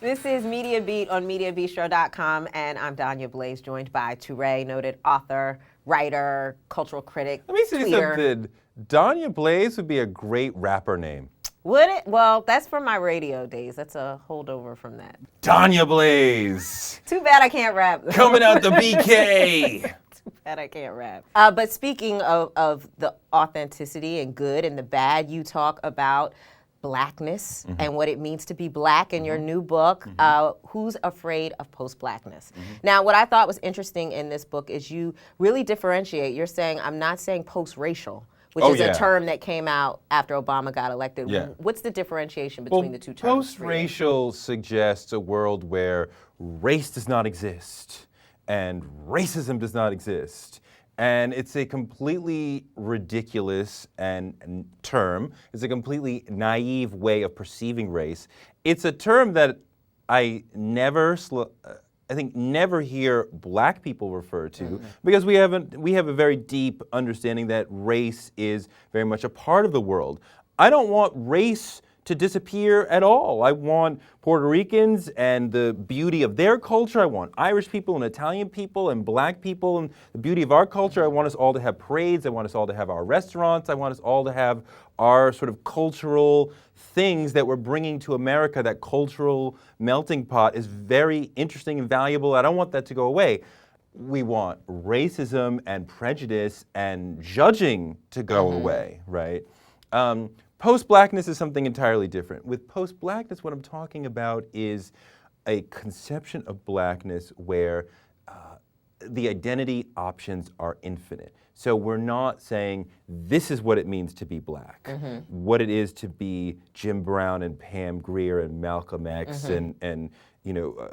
This is Media Beat on Mediabistro.com, and I'm Danya Blaze, joined by Touré, noted author, writer, cultural critic, Let me say tweeter. something. Danya Blaze would be a great rapper name. Would it? Well, that's from my radio days. That's a holdover from that. Danya Blaze! Too bad I can't rap. Coming out the BK! Too bad I can't rap. But speaking of the authenticity and good and the bad, you talk about Blackness and what it means to be Black in your new book, Who's Afraid of Post-Blackness? Now, what I thought was interesting in this book is you really differentiate. You're saying, I'm not saying post-racial, which is a term that came out after Obama got elected. Yeah. What's the differentiation between the two terms? Post-racial suggests a world where race does not exist and racism does not exist. And it's a completely ridiculous term. It's a completely naive way of perceiving race. It's a term that I think never hear Black people refer to because we have a very deep understanding that race is very much a part of the world. I don't want race to disappear at all. I want Puerto Ricans and the beauty of their culture. I want Irish people and Italian people and Black people and the beauty of our culture. I want us all to have parades. I want us all to have our restaurants. I want us all to have our sort of cultural things that we're bringing to America. That cultural melting pot is very interesting and valuable. I don't want that to go away. We want racism and prejudice and judging to go away, right? Post-Blackness is something entirely different. With post-Blackness, what I'm talking about is a conception of Blackness where the identity options are infinite. So we're not saying this is what it means to be Black, what it is to be Jim Brown and Pam Grier and Malcolm X and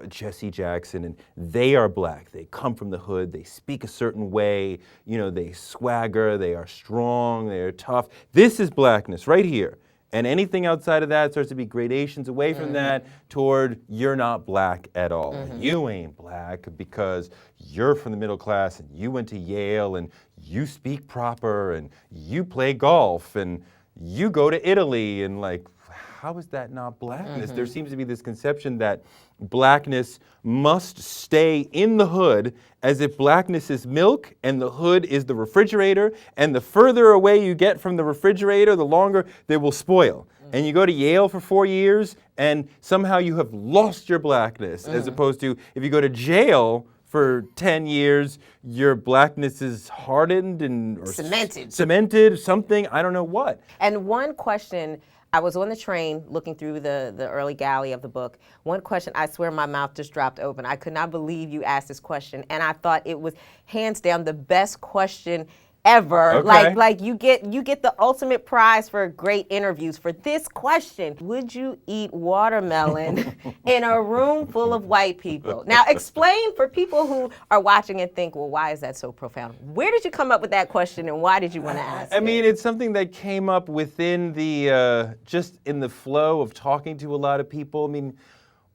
Jesse Jackson, and they are Black. They come from the hood. They speak a certain way. They swagger. They are strong. They are tough. This is Blackness right here. And anything outside of that starts to be gradations away from that toward you're not Black at all. You ain't Black because you're from the middle class and you went to Yale and you speak proper and you play golf and you go to Italy and how is that not Blackness? There seems to be this conception that Blackness must stay in the hood as if Blackness is milk and the hood is the refrigerator, and the further away you get from the refrigerator, the longer they will spoil. And you go to Yale for 4 years and somehow you have lost your Blackness, as opposed to if you go to jail for 10 years, your Blackness is hardened or cemented, something, I don't know what. And one question, I was on the train looking through the early galley of the book. One question, I swear my mouth just dropped open. I could not believe you asked this question, and I thought it was hands down the best question ever. Okay. Like you get the ultimate prize for great interviews for this question. Would you eat watermelon in a room full of white people? Now explain for people who are watching and think, well, why is that so profound? Where did you come up with that question and why did you want to ask it? It's something that came up within the, just in the flow of talking to a lot of people.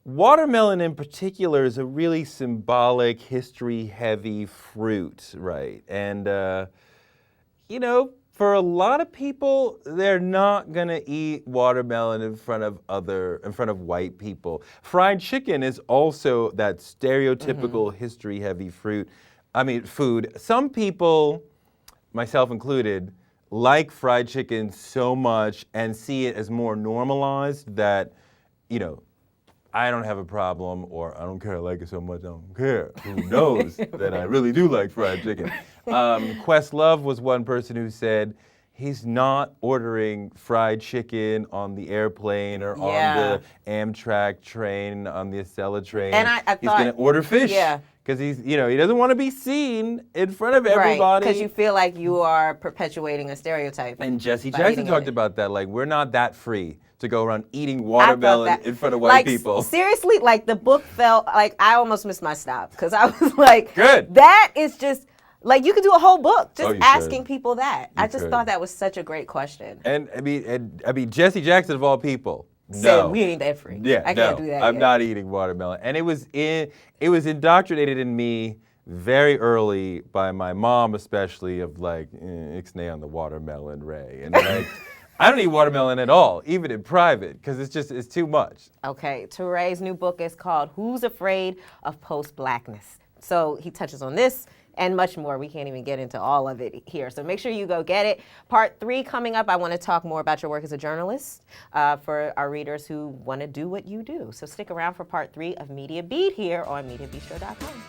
Watermelon in particular is a really symbolic, history-heavy fruit, right? And, for a lot of people, they're not gonna eat watermelon in front of white people. Fried chicken is also that stereotypical history-heavy food. Some people, myself included, like fried chicken so much and see it as more normalized that, I don't have a problem, or I don't care, I like it so much, I don't care. Who knows that I really do like fried chicken? Questlove was one person who said he's not ordering fried chicken on the airplane or on the Amtrak train, on the Acela train. And I he's going to order fish. Yeah. Because he doesn't want to be seen in front of everybody. Right, because you feel like you are perpetuating a stereotype. And Jesse Jackson talked about that, we're not that free to go around eating watermelon in front of white people. Seriously, the book felt like I almost missed my stop because I was like, good. That is just, you could do a whole book just asking people that. I just could. Thought that was such a great question. And Jesse Jackson of all people. Said we ain't that free. Yeah, I can't do that. I'm not eating watermelon. And it was indoctrinated in me very early by my mom, especially, of ixnay on the watermelon, Ray. And I don't eat watermelon at all, even in private, because it's too much. Okay, Touré's new book is called Who's Afraid of Post-Blackness? So he touches on this and much more. We can't even get into all of it here. So make sure you go get it. Part 3 coming up. I want to talk more about your work as a journalist for our readers who want to do what you do. So stick around for part 3 of Media Beat here on Mediabistro.com.